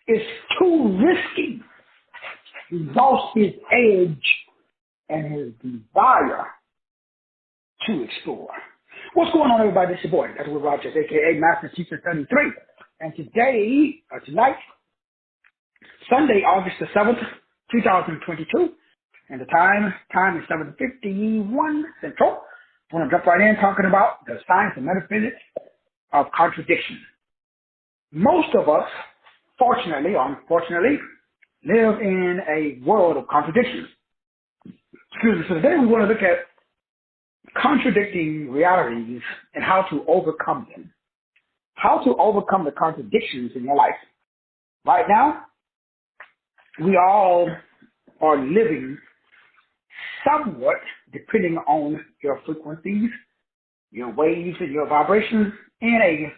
It's too risky. He lost his edge and his desire to explore. What's going on, everybody? This is your boy, that's Will Rogers, a.k.a. Master Teacher 33. And tonight, Sunday, August the 7th, 2022, and the time is 7:51 Central. I want to jump right in talking about the science and metaphysics of contradiction. Most of us, fortunately or unfortunately, live in a world of contradictions. Excuse me. So today we want to look at contradicting realities and how to overcome them. How to overcome the contradictions in your life. Right now, we all are living somewhat, depending on your frequencies, your waves, and your vibrations, in a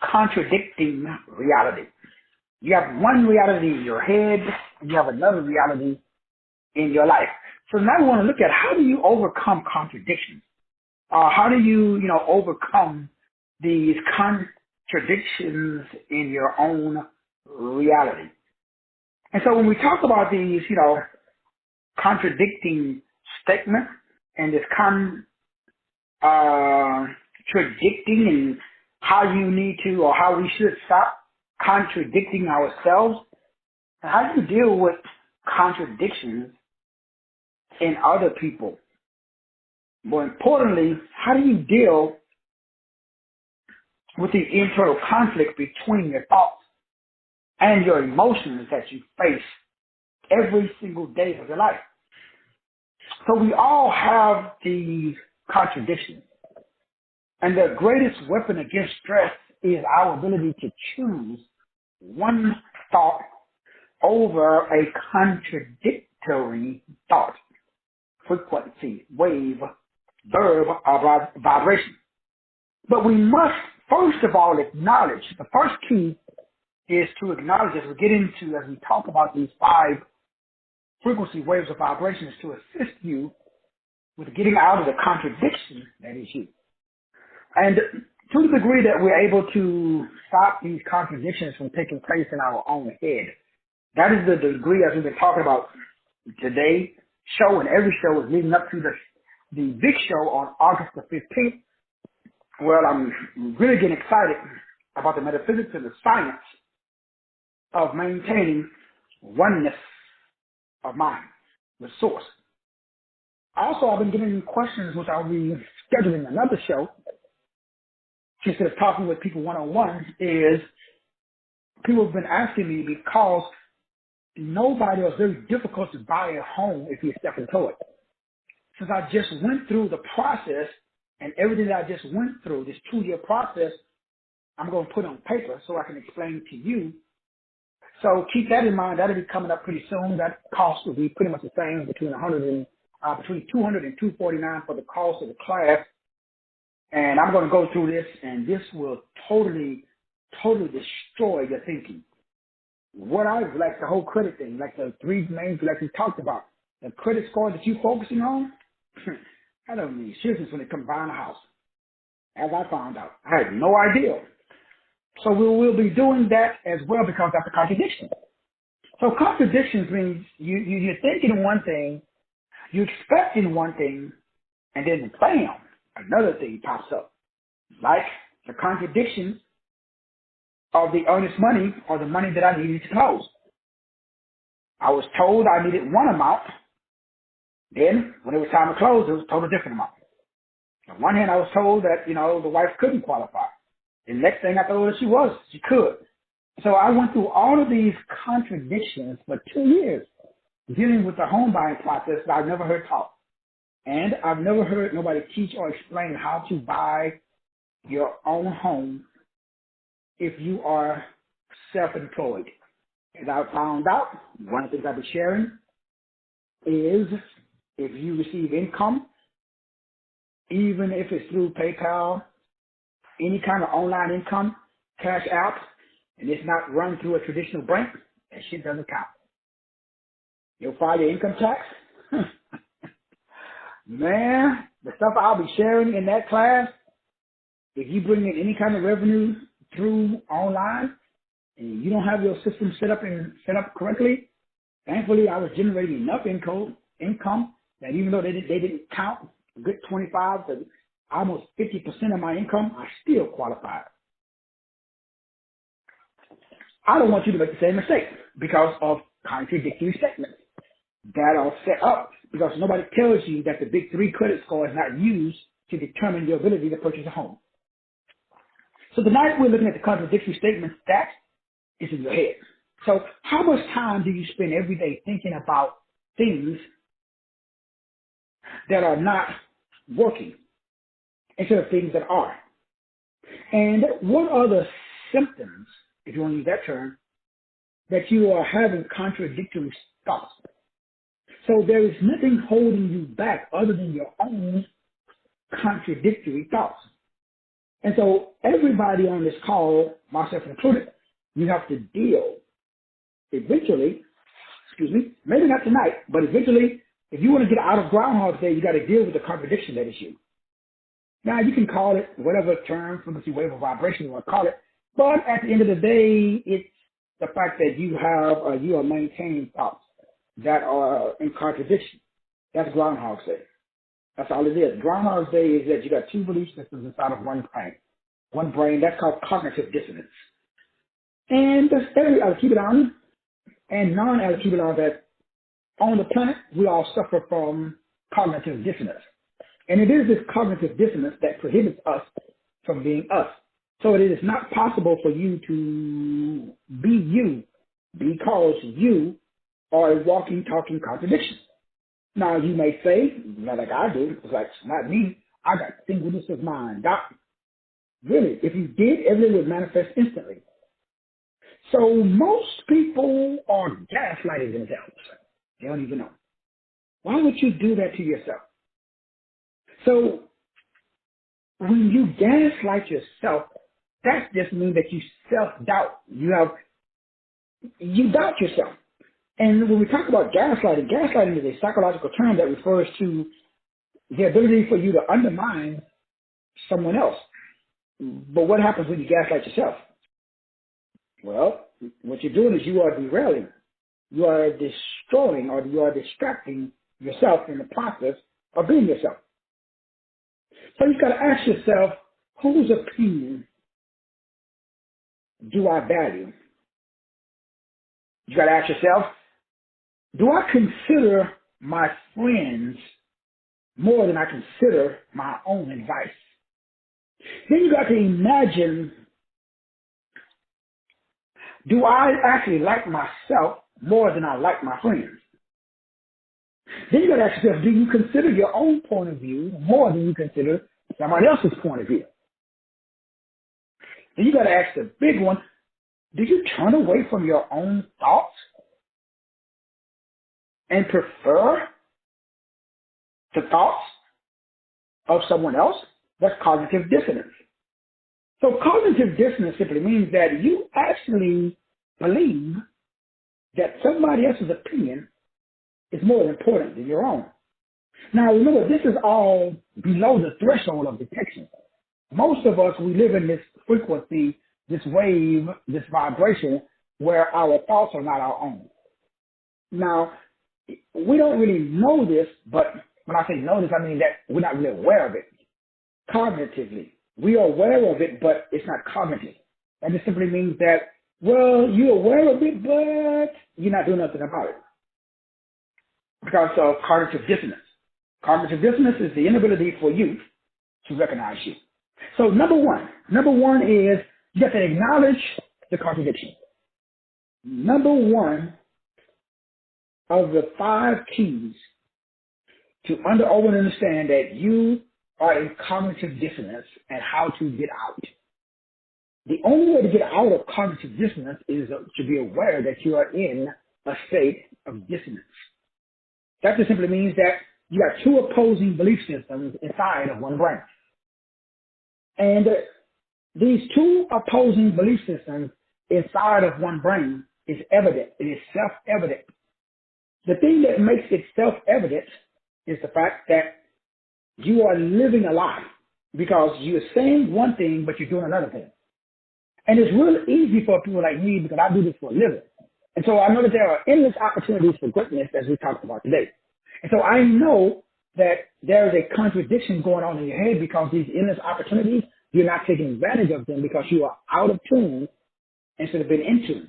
contradicting reality. You have one reality in your head, and you have another reality in your life. So now we want to look at how do you overcome contradictions? How do you overcome these contradictions in your own reality? And so when we talk about these, contradicting statements and this contradicting and how you need to or how we should stop contradicting ourselves, and how do you deal with contradictions in other people? More importantly, how do you deal with the internal conflict between your thoughts and your emotions that you face every single day of your life? So we all have these contradictions. And the greatest weapon against stress is our ability to choose one thought over a contradictory thought, frequency, wave, verb, or vibration. But we must, first of all, acknowledge, the first key is to acknowledge as we talk about these 5 frequency waves of vibrations to assist you with getting out of the contradiction that is you. And to the degree that we're able to stop these contradictions from taking place in our own head, that is the degree, as we've been talking about today, show, and every show is leading up to the big show on August the 15th. Well, I'm really getting excited about the metaphysics and the science of maintaining oneness of mind with source. Also, I've been getting questions, which I'll be scheduling another show, instead of talking with people one-on-one, is people have been asking me because nobody, it's very difficult to buy a home if you step into it. Since I just went through the process and everything that I just went through, this 2-year process, I'm going to put on paper so I can explain to you. So keep that in mind. That'll be coming up pretty soon. That cost will be pretty much the same, between $200 and $249 for the cost of the class. And I'm going to go through this, and this will totally destroy your thinking. What I like, the whole credit thing, like the 3 main, like we talked about, the credit score that you're focusing on, I don't need seriousness when it comes buying a house. As I found out, I had no idea. So we will be doing that as well, because that's a contradiction. So contradictions means you're thinking one thing, you're expecting one thing, and then bam, another thing pops up. Like the contradiction of the earnest money, or the money that I needed to close. I was told I needed one amount. Then, when it was time to close, it was a totally different amount. On one hand, I was told that, the wife couldn't qualify. The next thing I told her she could. So I went through all of these contradictions for 2 years, dealing with the home buying process that I've never heard taught. And I've never heard nobody teach or explain how to buy your own home if you are self-employed. As I found out, one of the things I've been sharing is if you receive income, even if it's through PayPal, any kind of online income, cash app, and it's not run through a traditional bank, that shit doesn't count. You'll file your income tax. Man, the stuff I'll be sharing in that class, if you bring in any kind of revenue through online, and you don't have your system set up correctly, thankfully I was generating enough income that even though they didn't count a good 25 to almost 50% of my income, I still qualified. I don't want you to make the same mistake because of contradictory statements that are set up because nobody tells you that the big three credit score is not used to determine your ability to purchase a home. So tonight we're looking at the contradictory statements that is in your head. So how much time do you spend every day thinking about things that are not working instead of things that are? And what are the symptoms, if you want to use that term, that you are having contradictory thoughts? So there is nothing holding you back other than your own contradictory thoughts. And so everybody on this call, myself included, you have to deal eventually, maybe not tonight, but eventually, if you want to get out of Groundhog Day, you got to deal with the contradiction that is you. Now, you can call it whatever term, frequency, wave, or vibration you want to call it, but at the end of the day, it's the fact that you are maintaining thoughts that are in contradiction. That's Groundhog Day. That's all it is. Groundhog Day is that you got two belief systems inside of one brain. One brain, that's called cognitive dissonance. And there's every alkebulan and non-alkebulan that on the planet, we all suffer from cognitive dissonance. And it is this cognitive dissonance that prohibits us from being us. So it is not possible for you to be you because you are a walking, talking contradiction. Now, you may say, like I do, it's like, it's not me. I got singleness of mind. Really, if you did, everything would manifest instantly. So most people are gaslighting themselves. They don't even know. Why would you do that to yourself? So when you gaslight yourself, that just means that you self-doubt. You doubt yourself. And when we talk about gaslighting, gaslighting is a psychological term that refers to the ability for you to undermine someone else. But what happens when you gaslight yourself? Well, what you're doing is you are derailing. You are destroying or you are distracting yourself in the process of being yourself. So you've got to ask yourself, whose opinion do I value? You got to ask yourself, do I consider my friends more than I consider my own advice? Then you got to imagine, do I actually like myself more than I like my friends? Then you got to ask yourself, do you consider your own point of view more than you consider somebody else's point of view? Then you got to ask the big one, do you turn away from your own thoughts and prefer the thoughts of someone else? That's cognitive dissonance. So cognitive dissonance simply means that you actually believe that somebody else's opinion is more important than your own. Now remember, this is all below the threshold of detection. Most of us, we live in this frequency, this wave, this vibration, where our thoughts are not our own. Now, we don't really know this, but when I say know this, I mean that we're not really aware of it. Cognitively, we are aware of it, but it's not cognitive. And it simply means that, well, you're aware of it, but you're not doing nothing about it because of cognitive dissonance. Cognitive dissonance is the inability for you to recognize you. So number one is you have to acknowledge the contradiction. Number one of the 5 keys to understand that you are in cognitive dissonance and how to get out. The only way to get out of cognitive dissonance is to be aware that you are in a state of dissonance. That just simply means that you have 2 opposing belief systems inside of one brain. And these 2 opposing belief systems inside of one brain is evident. It is self-evident. The thing that makes it self-evident is the fact that you are living a lie because you're saying one thing, but you're doing another thing. And it's real easy for people like me because I do this for a living. And so I know that there are endless opportunities for greatness as we talked about today. And so I know that there is a contradiction going on in your head because these endless opportunities, you're not taking advantage of them because you are out of tune instead of being in tune.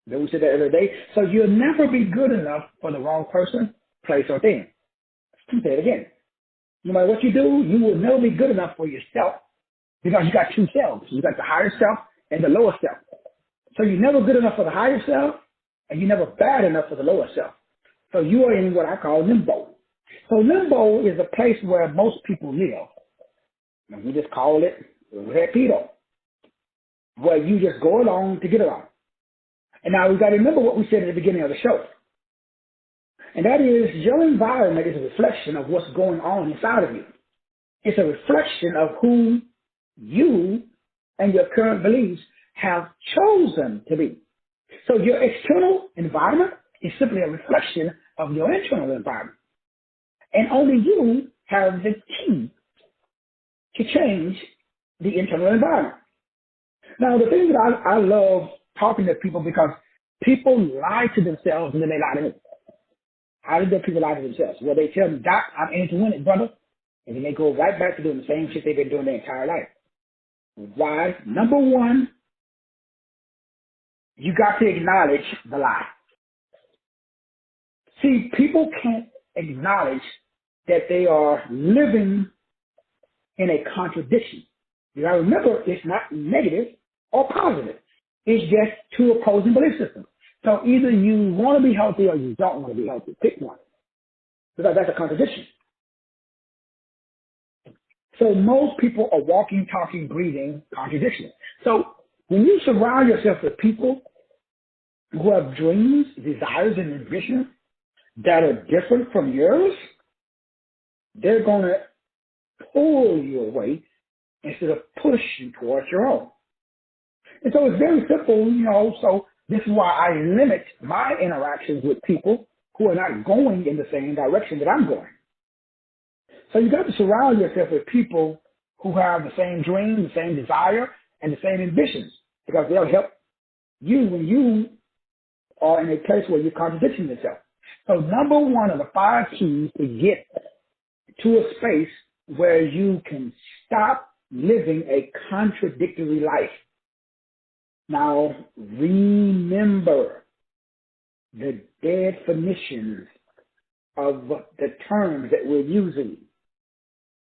Then we said that the other day. So you'll never be good enough for the wrong person, place, or thing. Let me say it again. No matter what you do, you will never be good enough for yourself because you got two selves. You got the higher self and the lower self. So you're never good enough for the higher self, and you're never bad enough for the lower self. So you are in what I call limbo. So limbo is a place where most people live. And we just call it repedo, where you just go along to get along. And now we've got to remember what we said at the beginning of the show. And that is your environment is a reflection of what's going on inside of you. It's a reflection of who you and your current beliefs have chosen to be. So your external environment is simply a reflection of your internal environment. And only you have the key to change the internal environment. Now, the thing that I love talking to people because people lie to themselves and then they lie to me. How do people lie to themselves? Well, they tell me, Doc, I'm in to win it, brother. And then they go right back to doing the same shit they've been doing their entire life. Why? Number one, you got to acknowledge the lie. See, people can't acknowledge that they are living in a contradiction. You got to remember, it's not negative or positive. It's just two opposing belief systems. So either you want to be healthy or you don't want to be healthy. Pick one. Because that's a contradiction. So most people are walking, talking, breathing contradictions. So when you surround yourself with people who have dreams, desires, and ambitions that are different from yours, they're going to pull you away instead of push you towards your own. And so it's very simple, so this is why I limit my interactions with people who are not going in the same direction that I'm going. So you got to surround yourself with people who have the same dream, the same desire, and the same ambitions because they'll help you when you are in a place where you're contradicting yourself. So number one of the 5 keys to get to a space where you can stop living a contradictory life. Now, remember the definitions of the terms that we're using.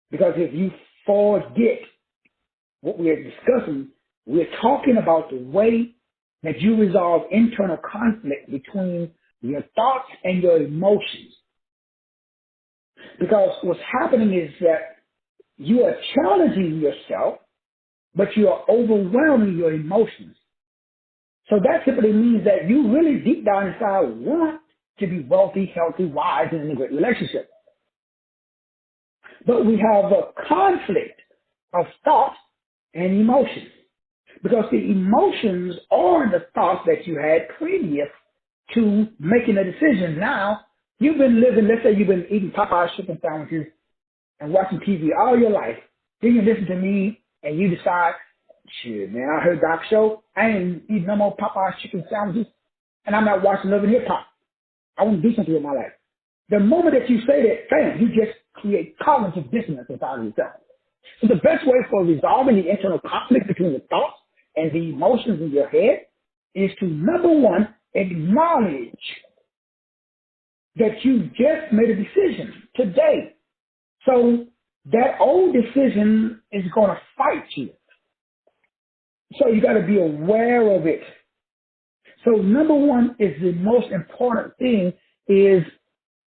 Because if you forget what we are discussing, we're talking about the way that you resolve internal conflict between your thoughts and your emotions. Because what's happening is that you are challenging yourself, but you are overwhelming your emotions. So that simply means that you really deep down inside want to be wealthy, healthy, wise, and in a great relationship. But we have a conflict of thought and emotions. Because the emotions are the thoughts that you had previous to making a decision. Now, you've been living, let's say you've been eating Popeye's chicken sandwiches and watching TV all your life. Then you listen to me and you decide, shit, man, I heard Doc's show. I ain't eating no more Popeye's chicken sandwiches and I'm not watching Love and Hip Hop. I want to do something with my life. The moment that you say that, bam, you just create cognitive dissonance inside of yourself. So the best way for resolving the internal conflict between the thoughts and the emotions in your head is to, number one, acknowledge that you just made a decision today. So that old decision is going to fight you. So you got to be aware of it. So number one is the most important thing is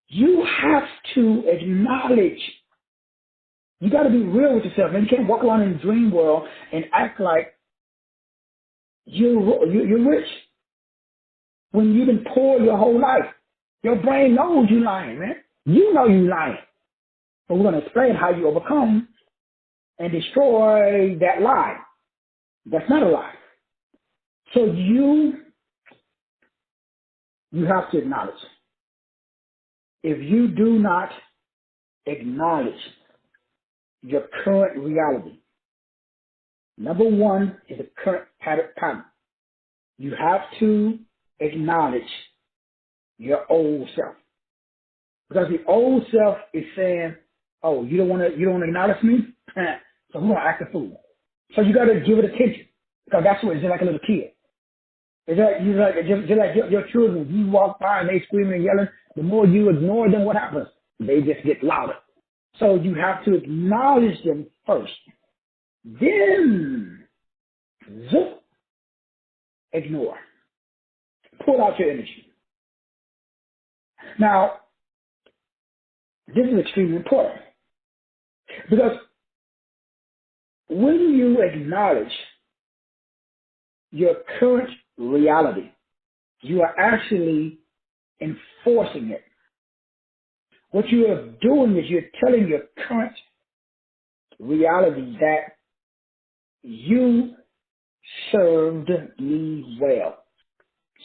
you have to acknowledge. You got to be real with yourself. And you can't walk around in the dream world and act like you're rich when you've been poor your whole life. Your brain knows you're lying, man. You know you're lying. But we're going to explain how you overcome and destroy that lie. That's not a lie. So you have to acknowledge. If you do not acknowledge your current reality, number one is the current pattern. You have to acknowledge your old self. Because the old self is saying, oh, you don't want to acknowledge me? So we're going to act a fool. So you got to give it attention. Because that's what it's just like a little kid. It's like your children, you walk by and they screaming and yelling, the more you ignore them, what happens? They just get louder. So you have to acknowledge them first. Then, zip, ignore. Pull out your energy. Now, this is extremely important. Because when you acknowledge your current reality, you are actually enforcing it. What you are doing is you're telling your current reality that you served me well.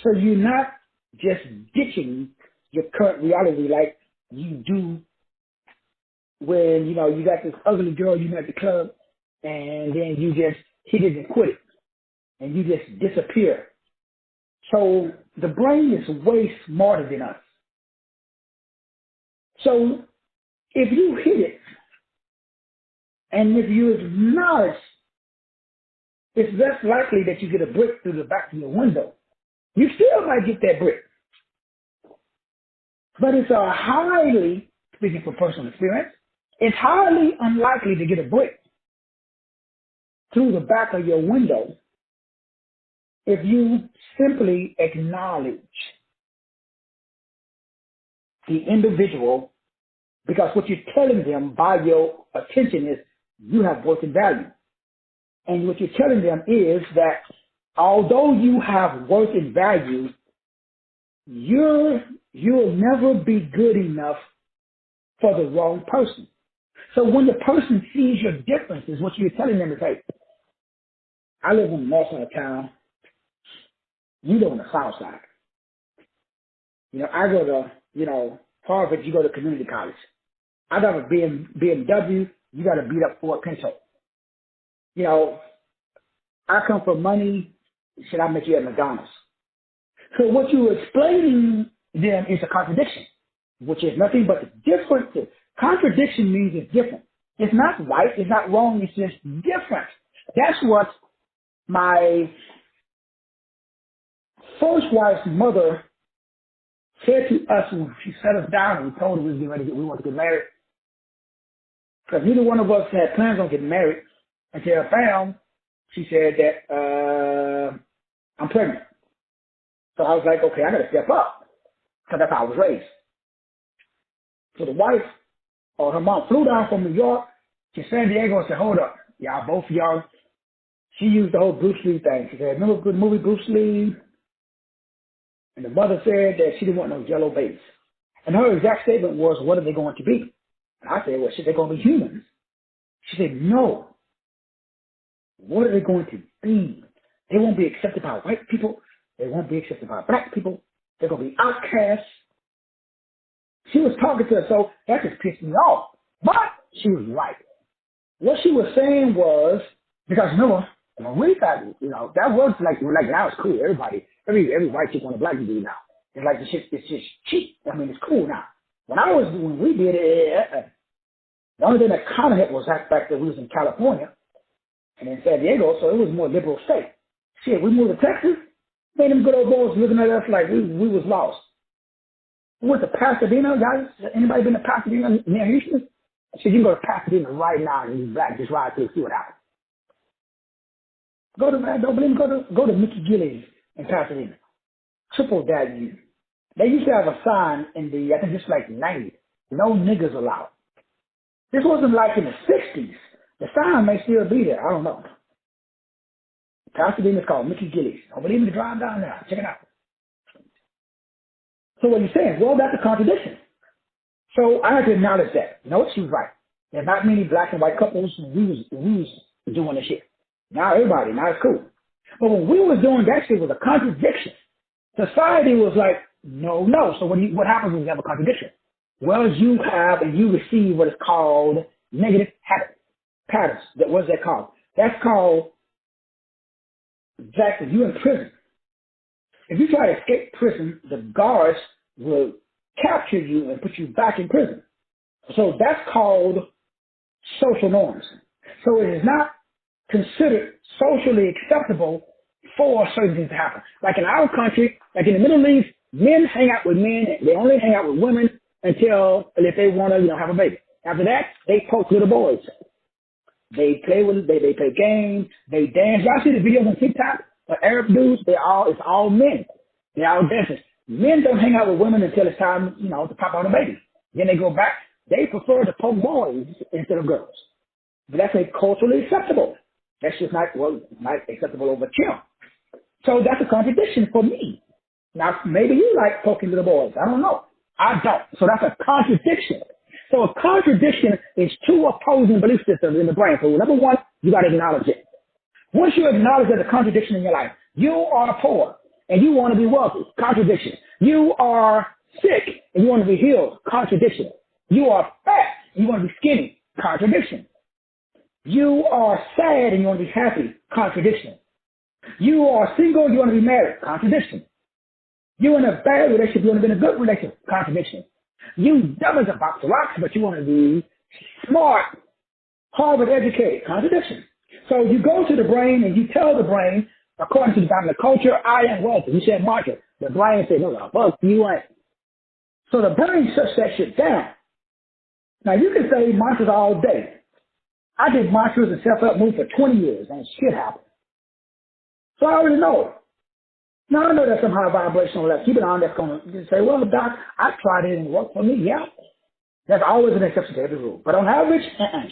So you're not just ditching your current reality like you do when, you got this ugly girl you met at the club and then you just hit it and quit it and you just disappear. So the brain is way smarter than us. So if you hit it and if you acknowledge, it's less likely that you get a brick through the back of your window. You still might get that brick. But it's speaking from personal experience, it's highly unlikely to get a brick through the back of your window if you simply acknowledge the individual, because what you're telling them by your attention is you have worth and value. And what you're telling them is that although you have worth and value, you'll never be good enough for the wrong person. So when the person sees your differences, what you're telling them is, hey, I live on the north side of town. You live on the south side. I go to, Harvard, you go to community college. I got a BMW, you got to beat up Ford Pinto. I come for money, should I meet you at McDonald's? So what you're explaining them is a contradiction, which is nothing but different. Contradiction means it's different. It's not right, it's not wrong, it's just different. That's what my first wife's mother said to us when she set us down and told us we want to get married. Because neither one of us had plans on getting married until bam, she said that I'm pregnant. So I was like, okay, I got to step up. Because that's how I was raised. So the wife or her mom flew down from New York to San Diego and said, hold up, y'all both young. She used the whole Bruce Lee thing. She said, remember the movie Bruce Lee? And the mother said that she didn't want no yellow babies. And her exact statement was, what are they going to be? And I said, well, shit, they're going to be humans. She said, no. What are they going to be? They won't be accepted by white people. They won't be accepted by black people. They're going to be outcasts. She was talking to us, so that just pissed me off. But she was right. What she was saying was, because remember, when we got, that was like now it's cool. Every white chick want a black dude now. It's like it's just cheap. I mean, it's cool now. When we did it, the only thing that kind of hit was that fact that we was in California and in San Diego, so it was a more liberal state. Shit, we moved to Texas, made them good old boys looking at us like we was lost. We went to Pasadena, guys. Anybody been to Pasadena near Houston? I said, you can go to Pasadena right now and you black, just ride through, see what happens. Don't believe me, go to Mickey Gillies in Pasadena. Triple that you. They used to have a sign in I think it's like 90, no niggers allowed. This wasn't like in the 60s. The sign may still be there. I don't know. Pasadena is called Mickey Gillies. Don't believe me, drive down there. Check it out. So what you're saying, well, that's a contradiction. So I had to acknowledge that. You know what? She was right. There's not many black and white couples. We was doing this shit. Now it's cool. But when we was doing that shit was a contradiction. Society was like, no. So what happens when you have a contradiction? Well, you have and you receive what is called negative patterns. What's that called? That's called Exactly. You're in prison. If you try to escape prison, the guards will capture you and put you back in prison. So that's called social norms. So it is not considered socially acceptable for certain things to happen. Like in our country, like in the Middle East, men hang out with men. They only hang out with women until if they want to, have a baby. After that, they poke little boys. They play with, they play games, they dance. Y'all see the videos on TikTok? The Arab dudes, it's all men. They're all dancers. Men don't hang out with women until it's time, to pop out a baby. Then they go back. They prefer to poke boys instead of girls. But that's culturally acceptable. That's just not acceptable over Kim. So that's a contradiction for me. Now, maybe you like poking little boys. I don't know. I don't. So that's a contradiction. So a contradiction is two opposing belief systems in the brain. So number one, you got to acknowledge it. Once you acknowledge there's a contradiction in your life, you are poor and you want to be wealthy. Contradiction. You are sick and you want to be healed. Contradiction. You are fat and you want to be skinny. Contradiction. You are sad and you want to be happy. Contradiction. You are single and you want to be married. Contradiction. You're in a bad relationship, you want to be in a good relationship. Contradiction. You dumb as a box of rocks, but you want to be smart, Harvard educated. Contradiction. So you go to the brain and you tell the brain, according to the dominant culture, I am wealthy. You said market. The brain said, no, fuck you ain't. So the brain shuts that shit down. Now you can say mantras all day. I did mantras and self-help move for 20 years and shit happened. So I already know it. Now I know there's some high vibrational left. Keep it on that's going to say, well, doc, I tried it and it worked for me. Yeah. There's always an exception to every rule. But on average,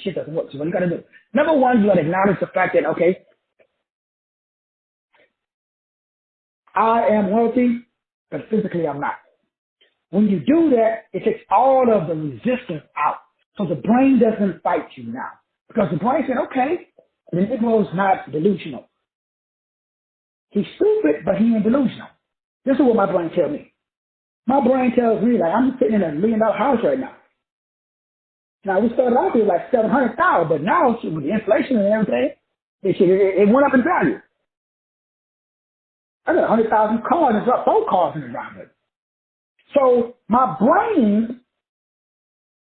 shit doesn't work. So what you got to do? Number one, you got to acknowledge the fact that, okay, I am wealthy, but physically I'm not. When you do that, it takes all of the resistance out. So the brain doesn't fight you now. Because the brain said, okay, the Negro's not delusional. He's stupid, but he ain't delusional. This is what my brain tells me. My brain tells me, like, I'm sitting in $1 million house right now. Now, we started off with like $700,000, but now with the inflation and everything, it went up in value. I got 100,000 cars and 4 cars in the driveway. So my brain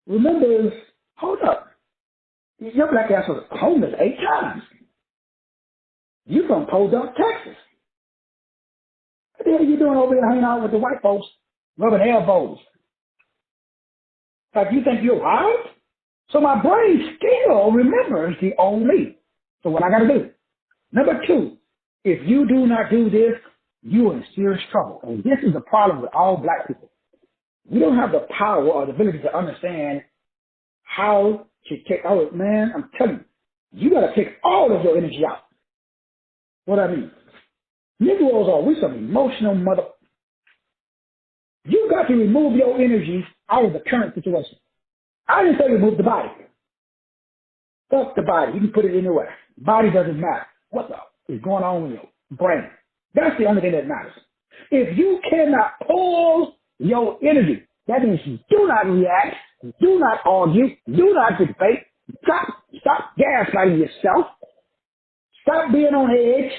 remembers, hold up, your black ass was homeless 8 times. You from Podunk, Texas. What the hell are you doing over here hanging out with the white folks, rubbing elbows? Like you think you're right? So my brain still remembers the old me. So what I got to do? Number 2, if you do not do this, you are in serious trouble. And this is the problem with all black people. We don't have the power or the ability to understand how to take, oh man, I'm telling you, you got to take all of your energy out. What I mean? Negroes we some emotional mother. You got to remove your energy out of the current situation. I didn't say remove the body. Fuck the body. You can put it anywhere. Body doesn't matter. What the is going on with your brain? That's the only thing that matters. If you cannot pull your energy, that means you do not react, do not argue, do not debate, stop gaslighting yourself, stop being on edge.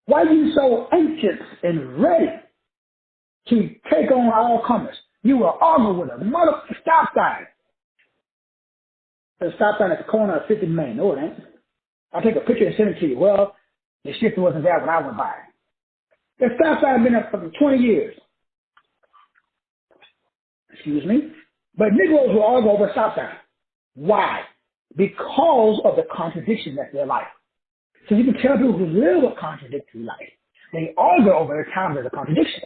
Why are you so anxious and ready to take on all comers? You will argue with a motherfucking stop sign. The stop sign at the corner of 50th Main. No, it ain't. I'll take a picture and send it to you. Well, the shifter wasn't there when I went by. The stop sign has been up for 20 years. Excuse me. But Negroes will argue over a stop sign. Why? Because of the contradiction that's their life. So you can tell people who live a contradictory life. They argue over their time there's a contradiction.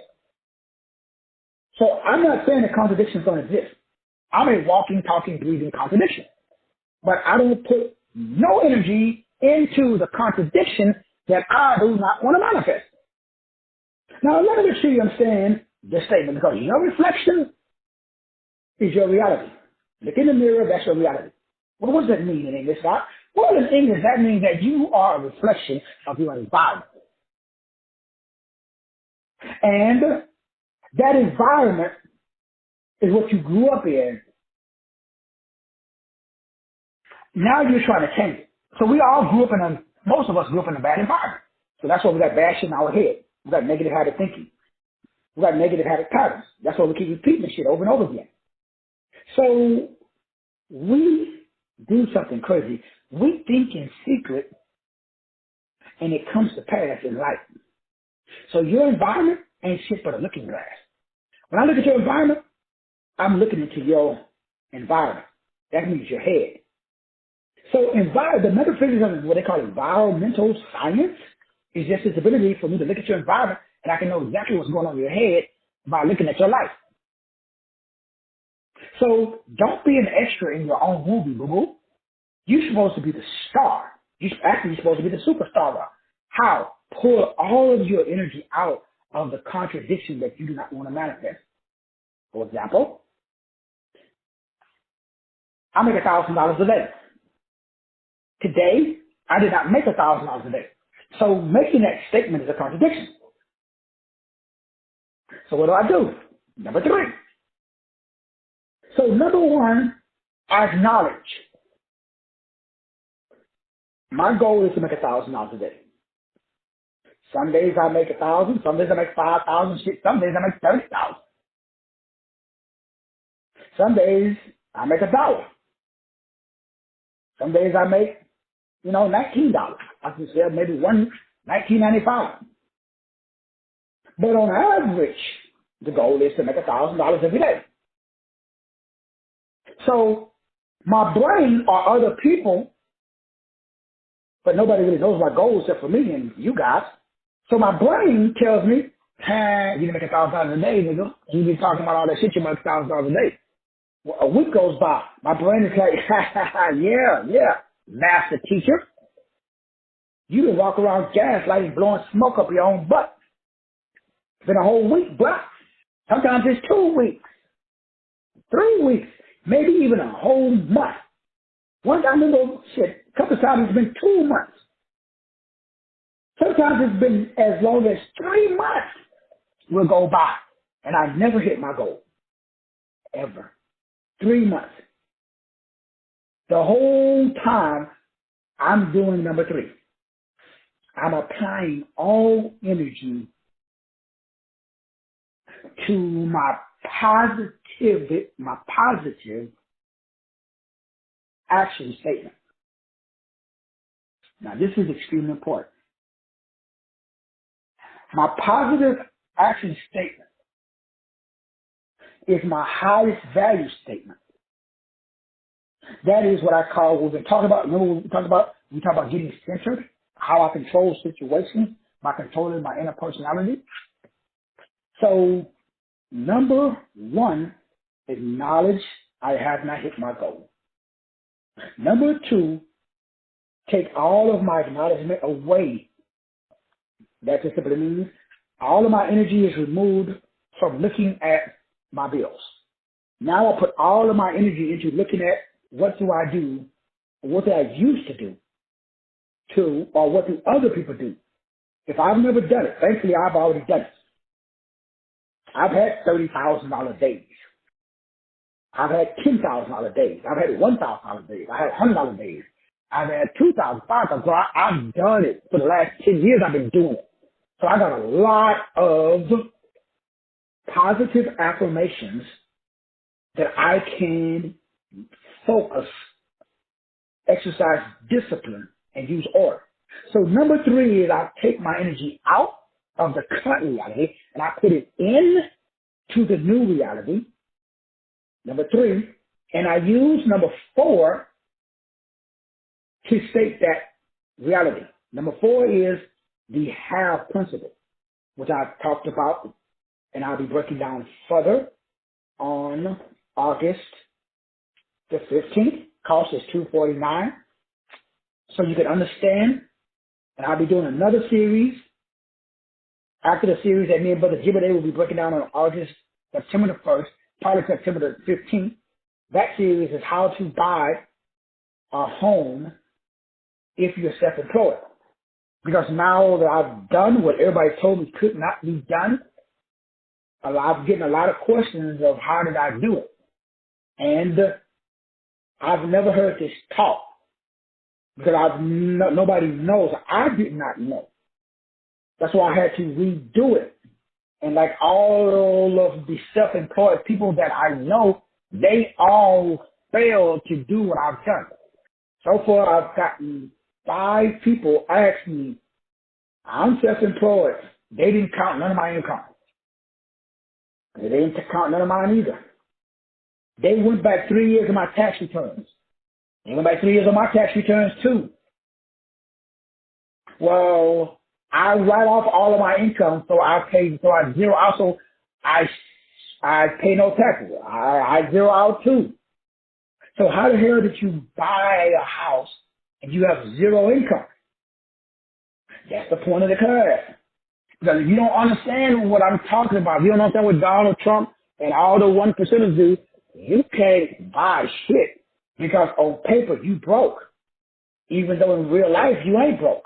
So I'm not saying that contradictions don't exist. I'm a walking, talking, breathing contradiction. But I don't put no energy into the contradiction that I do not want to manifest. Now, let me make sure you understand this statement, because your reflection is your reality. Look in the mirror, that's your reality. Well, what does that mean in English, Doc? Well, in English, that means that you are a reflection of your environment. And that environment is what you grew up in. Now you're trying to change it. So we all grew up most of us grew up in a bad environment. So that's why we got bad shit in our head. We got negative habit thinking. We got negative habit patterns. That's why we keep repeating this shit over and over again. So we do something crazy. We think in secret, and it comes to pass in life. So your environment ain't shit but a looking glass. When I look at your environment, I'm looking into your environment. That means your head. So the metaphysics of what they call environmental science is just this ability for me to look at your environment and I can know exactly what's going on in your head by looking at your life. So don't be an extra in your own movie, boo-boo. You're supposed to be the star. You're supposed to be the superstar. How? Pull all of your energy out of the contradiction that you do not want to manifest. For example, I make $1,000 a day. Today, I did not make $1,000 a day. So making that statement is a contradiction. So what do? Number 3. So number 1, acknowledge. My goal is to make $1,000 a day. Some days I make 1,000, some days I make 5,000, some days I make 30,000. Some days I make $1. Some days I make, $19. I can say maybe $19.95. But on average, the goal is to make $1,000 every day. So my brain or other people, but nobody really knows my goal except for me and you guys. So my brain tells me, you make $1,000 a day, nigga. You be talking about all that shit, you make $1,000 a day. Well, a week goes by. My brain is like, yeah, master teacher. You can walk around gaslighting, blowing smoke up your own butt. It's been a whole week, bruh. Sometimes it's 2 weeks, 3 weeks, maybe even a whole month. One time, a couple of times it's been 2 months. Sometimes it's been as long as 3 months will go by, and I never hit my goal, ever. 3 months. The whole time, I'm doing number 3. I'm applying all energy to my positive action statement. Now, this is extremely important. My positive action statement is my highest value statement. That is what I call, we've been talking about, remember what we talked about getting centered, how I control situations by controlling my inner personality. So, number 1, acknowledge I have not hit my goal. Number 2, take all of my acknowledgement away. That just simply means all of my energy is removed from looking at my bills. Now I put all of my energy into looking at what do I do, what do I used to do, or what do other people do. If I've never done it, thankfully I've already done it. I've had $30,000 days. I've had $10,000 days. I've had $1,000 days. I had $100 days. I've had $2,000, $5,000. So I've done it for the last 10 years. I've been doing it. So I got a lot of positive affirmations that I can focus, exercise discipline, and use order. So number 3 is I take my energy out of the current reality and I put it in to the new reality. Number 3, and I use number 4 to state that reality. Number 4 is the have principle, which I've talked about, and I'll be breaking down further on August the 15th. Cost is $249. So you can understand, and I'll be doing another series. After the series that me and Brother Jibba will be breaking down on September the 1st, probably September the 15th. That series is how to buy a home if you're self-employed. Because now that I've done what everybody told me could not be done, I'm getting a lot of questions of how did I do it. And I've never heard this taught because nobody knows. I did not know. That's why I had to redo it. And like all of the self-employed people that I know, they all failed to do what I've done. So far, I've gotten 5 people ask me, I'm self-employed. They didn't count none of my income. They didn't count none of mine either. They went back 3 years of my tax returns. They went back 3 years of my tax returns too. Well, I write off all of my income, so I zero out. So I pay no taxes. I zero out too. So how the hell did you buy a house and you have zero income? That's the point of the class. Because if you don't understand what I'm talking about, if you don't understand what Donald Trump and all the 1%ers do, you can't buy shit. Because on paper, you broke. Even though in real life, you ain't broke.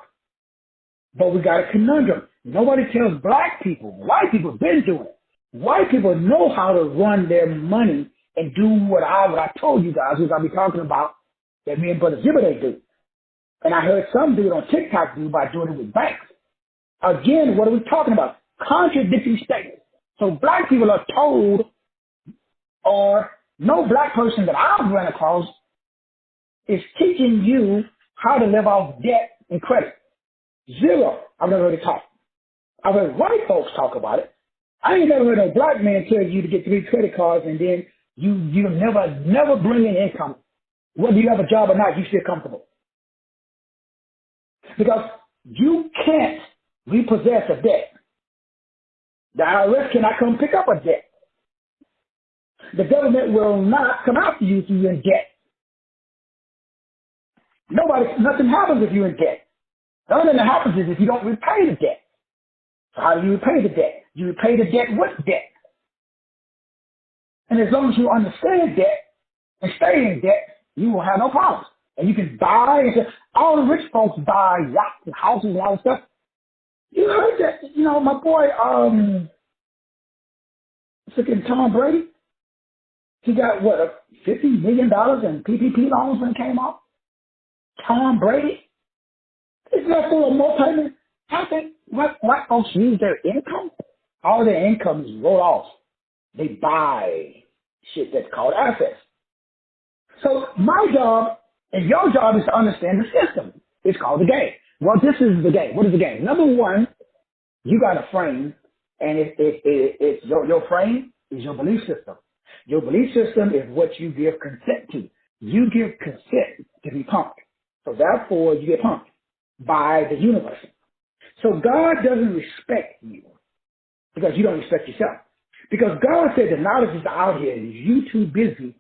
But we got a conundrum. Nobody tells black people. White people been doing it. White people know how to run their money and do what I told you guys, which I'll be talking about, that me and Brother Zibba do. And I heard some do it on TikTok do by doing it with banks. Again, what are we talking about? Contradictory statements. So black people are told, or no black person that I've run across is teaching you how to live off debt and credit. Zero. I've never heard it talk. I've heard white folks talk about it. I ain't never heard a black man tell you to get 3 credit cards and then you never bring in income. Whether you have a job or not, you feel comfortable. Because you can't repossess a debt. The IRS cannot come pick up a debt. The government will not come after you if you're in debt. Nothing happens if you're in debt. The only thing that happens is if you don't repay the debt. So how do you repay the debt? You repay the debt with debt. And as long as you understand debt and stay in debt, you will have no problems. And you can buy, all the rich folks buy yachts and houses and all that stuff. You heard that, my boy, freaking Tom Brady, he got, $50 million in PPP loans when it came out? Tom Brady? It's not full of multi-million. How think white folks use their income? All their income is rolled off. They buy shit that's called assets. So my job and your job is to understand the system. It's called the game. Well, this is the game. What is the game? Number one, you got a frame, and it's your frame is your belief system. Your belief system is what you give consent to. You give consent to be pumped. So therefore, you get pumped by the universe. So God doesn't respect you because you don't respect yourself. Because God said the knowledge is out here and you too busy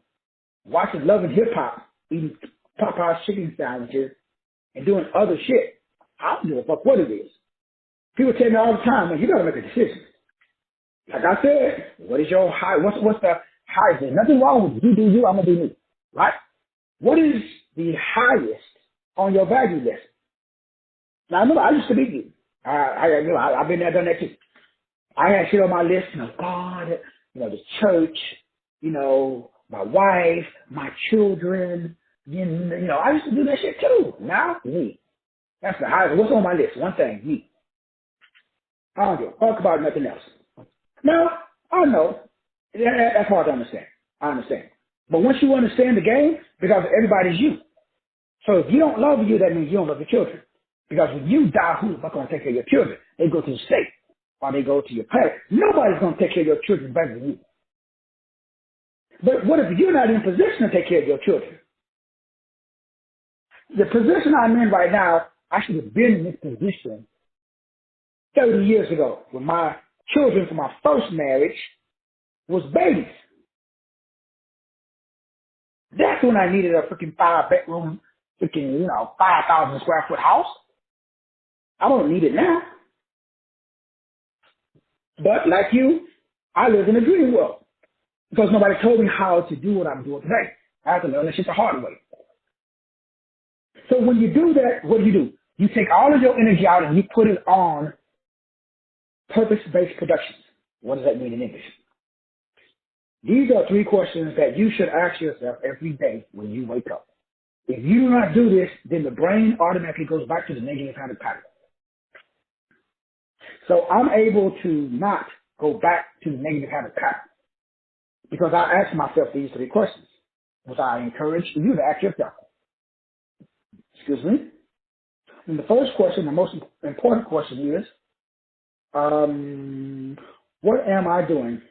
watching Love and Hip Hop, eating Popeye's chicken sandwiches, and doing other shit. I don't give a fuck what it is. People tell me all the time, man, you gotta make a decision. Like I said, what is your high? What's the highest? There's nothing wrong with you do you, I'm gonna do me. Right? What is the highest on your value list? Now remember, I used to be you. I've been there, done that too. I had shit on my list, God, the church, my wife, my children, I used to do that shit too. Now, me. That's the highest. What's on my list? One thing, me. I don't give a fuck about nothing else. Now, I know. That's hard to understand. I understand. But once you understand the game, because everybody's you. So if you don't love you, that means you don't love your children. Because when you die, who's not going to take care of your children? They go to the state or they go to your parents. Nobody's going to take care of your children better than you. But what if you're not in position to take care of your children? The position I'm in right now, I should have been in this position 30 years ago when my children from my first marriage was babies. That's when I needed a freaking 5-bedroom, freaking, 5,000 square foot house. I don't need it now. But like you, I live in a dream world because nobody told me how to do what I'm doing today. I have to learn this shit the hard way. So when you do that, what do? You take all of your energy out and you put it on purpose-based productions. What does that mean in English? These are 3 questions that you should ask yourself every day when you wake up. If you do not do this, then the brain automatically goes back to the negative habit pattern. So I'm able to not go back to the negative habit pattern because I ask myself these three questions, which I encourage you to ask yourself. Excuse me. And the first question, the most important question is, what am I doing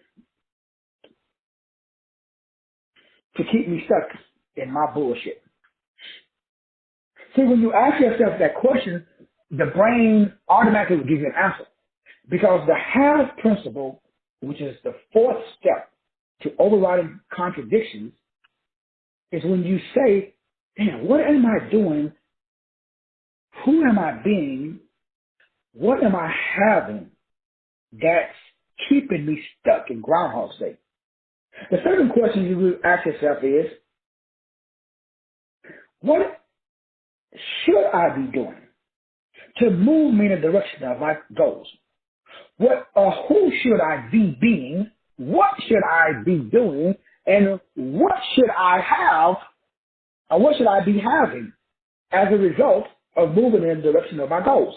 to keep me stuck in my bullshit? See, when you ask yourself that question, the brain automatically will give you an answer. Because the have principle, which is the fourth step to overriding contradictions, is when you say, damn, what am I doing? Who am I being? What am I having that's keeping me stuck in Groundhog Day? The second question you will ask yourself is, what should I be doing to move me in the direction of my goals? What or who should I be being? What should I be doing? And what should I have or what should I be having as a result of moving in the direction of my goals?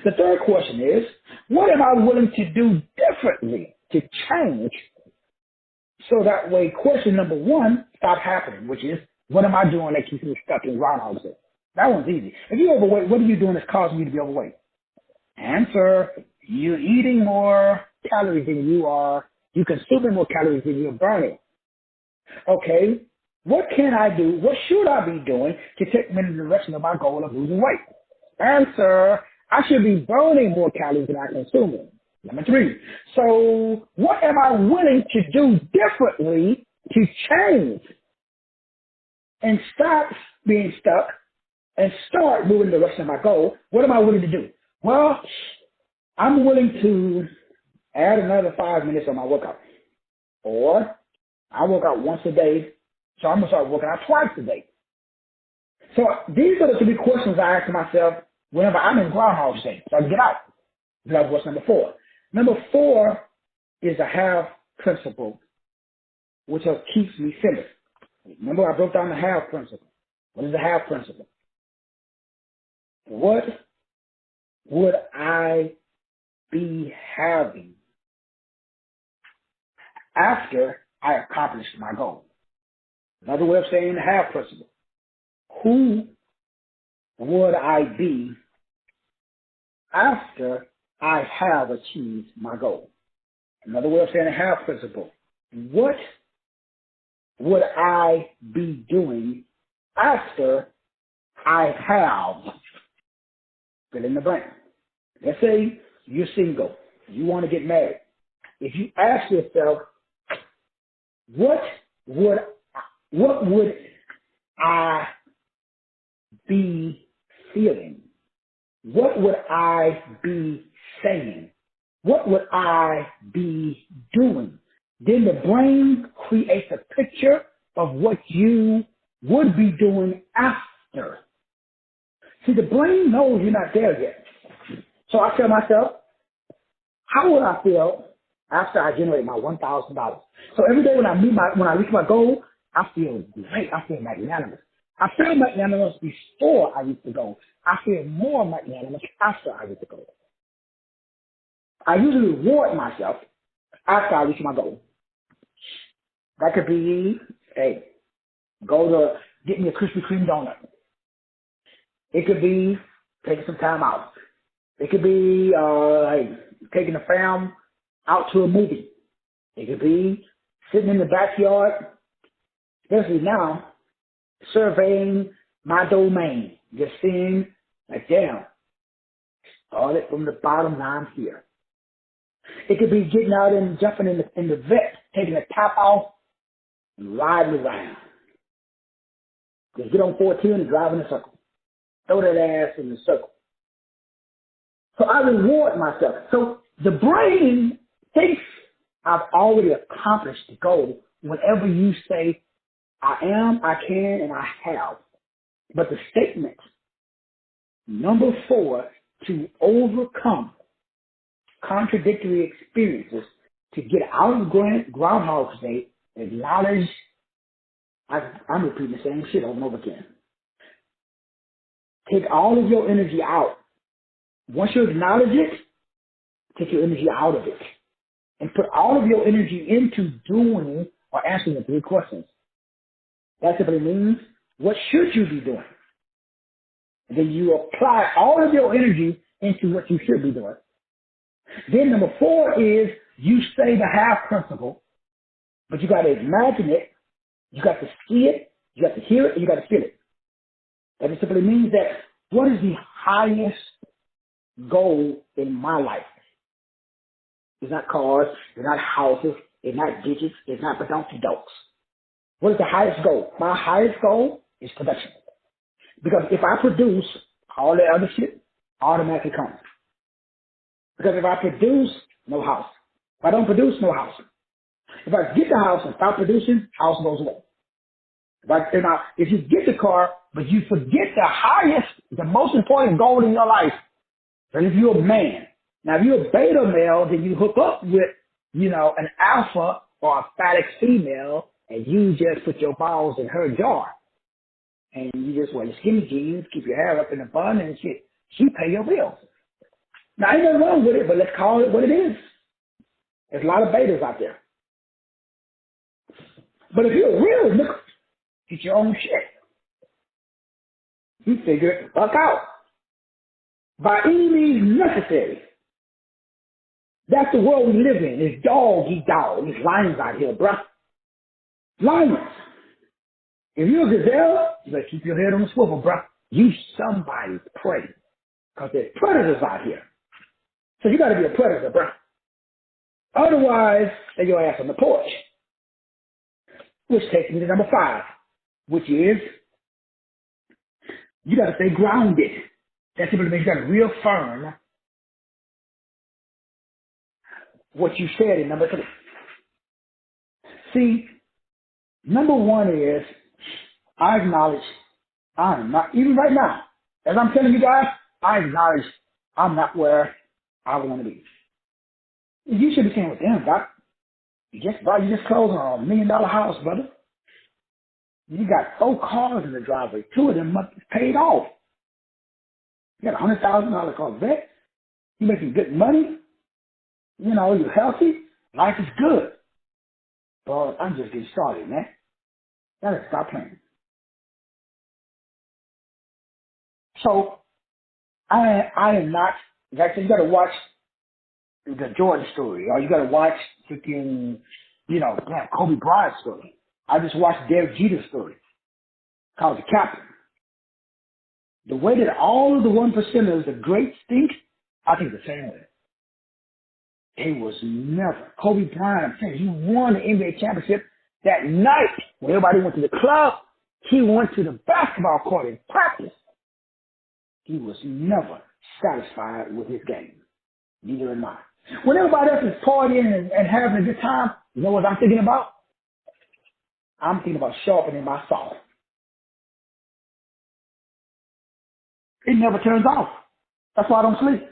The third question is, what am I willing to do differently to change so that way question number one stops happening, which is, what am I doing that keeps me stuck in Groundhog Day? That one's easy. If you're overweight, what are you doing that's causing you to be overweight? Answer, you're eating more calories than you are. You're consuming more calories than you're burning. Okay, what can I do? What should I be doing to take me in the direction of my goal of losing weight? Answer, I should be burning more calories than I'm consuming. Number three, so what am I willing to do differently to change and stop being stuck and start moving in the direction of my goal? What am I willing to do? Well, I'm willing to add another 5 minutes on my workout. Or I work out once a day, so I'm going to start working out twice a day. So these are the three questions I ask myself whenever I'm in Groundhog Day, so I can get out. That's what's number four. Number four is the have principle, which keeps me centered. Remember, I broke down the have principle. What is the have principle? What would I be having after I accomplished my goal? Another way of saying the have principle. Who would I be after I have achieved my goal? Another way of saying the have principle. What would I be doing after I have fill in the blank? Let's say you're single. You want to get married. If you ask yourself, what would I be feeling? What would I be saying? What would I be doing? Then the brain creates a picture of what you would be doing after. See, the brain knows you're not there yet. So I tell myself, how would I feel after I generate my $1,000? So every day when I reach my goal, I feel great. I feel magnanimous. I feel magnanimous before I reach the goal. I feel more magnanimous after I reach the goal. I usually reward myself after I reach my goal. That could be, hey, go to get me a Krispy Kreme donut. It could be taking some time out. It could be hey, taking the fam out to a movie. It could be sitting in the backyard, especially now, surveying my domain, just seeing, like, damn, started from the bottom, now I'm here. It could be getting out and jumping in the vet, taking a top off and riding around. Just get on 14 and drive in a circle. Throw that ass in the circle. So I reward myself. So the brain thinks I've already accomplished the goal whenever you say, I am, I can, and I have. But the statement, number 4, to overcome contradictory experiences, to get out of Groundhog Day, acknowledge, I'm repeating the same shit over and over again. Take all of your energy out. Once you acknowledge it, Take your energy out of it and put all of your energy into doing or answering the 3 questions. That simply means, what should you be doing? And then you apply all of your energy into what you should be doing. Then number 4 is you say the half principle, but you got to imagine it, you got to see it, you got to hear it, and you got to feel it. That just simply means that what is the highest goal in my life? It's not cars, it's not houses, it's not digits, it's not badonky-dokes. What is the highest goal? My highest goal is production. Because if I produce, all the other shit automatically comes. Because if I produce, no house. If I don't produce, no house. If I get the house and stop producing, house goes away. If you get the car, but you forget the highest, the most important goal in your life, and if you're a man, now if you're a beta male, then you hook up with, an alpha or a phallic female, and you just put your balls in her jar. And you just wear your skinny jeans, keep your hair up in a bun, and shit. She pay your bills. Now, ain't nothing wrong with it, but let's call it what it is. There's a lot of betas out there. But if you're a real nigga, get your own shit. You figure it the fuck out. By any means necessary. That's the world we live in. It's dog eat dog. There's lions out here, bruh. Lions. If you're a gazelle, you better keep your head on the swivel, bruh. You somebody's prey. Because there's predators out here. So you got to be a predator, bruh. Otherwise, lay your ass on the porch. Which takes me to number 5, which is you got to stay grounded. That simply means you got to reaffirm what you said in number 3. See, number 1 is I acknowledge I'm not, even right now, as I'm telling you guys, I acknowledge I'm not where I want to be. You should be saying, well, damn, Doc, you just closed on $1 million house, brother. You got 4 cars in the driveway. 2 of them months paid off. You got a $100,000 Corvette. You making good money. You're healthy. Life is good. But I'm just getting started, man. Gotta stop playing. So I am not. Like I said, you gotta watch the Jordan story, or you gotta watch freaking, Kobe Bryant story. I just watched Derek Jeter's story. Called The Captain. The way that all of the 1%ers, the greats think, I think the same way. It was never. Kobe Bryant, I'm saying, he won the NBA championship that night when everybody went to the club. He went to the basketball court and practiced. He was never satisfied with his game. Neither am I. When everybody else is partying and having a good time, you know what I'm thinking about? I'm thinking about sharpening my saw. It never turns off. That's why I don't sleep.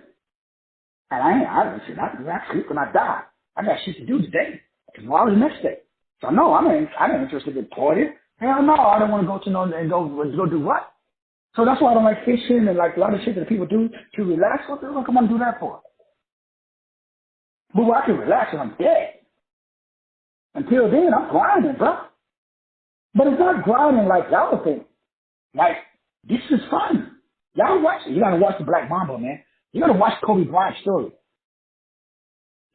And I sleep when I die. I got shit to do today. Tomorrow's the next day. So no, I'm not interested in partying. Hell no, I don't want to go to go do what? So that's why I don't like fishing and like a lot of shit that people do to relax. What the fuck am I do that for? Boo, I can relax when I'm dead. Until then, I'm grinding, bro. But it's not grinding like y'all think. Like, this is fun. Y'all watch it. You gotta watch the Black Mamba, man. You gotta watch Kobe Bryant's story.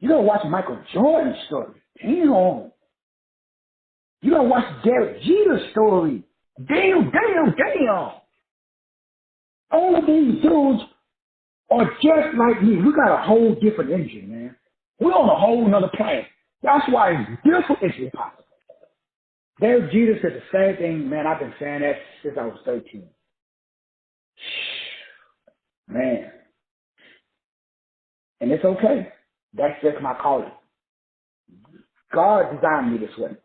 You gotta watch Michael Jordan's story. Damn. You gotta watch Derek Jeter's story. Damn. All of these dudes are just like me. We got a whole different engine, man. We're on a whole nother planet. That's why it's different. It's impossible. Derek Jeter said the same thing, man. I've been saying that since I was 13. Man. And it's okay. That's just my calling. God designed me this way.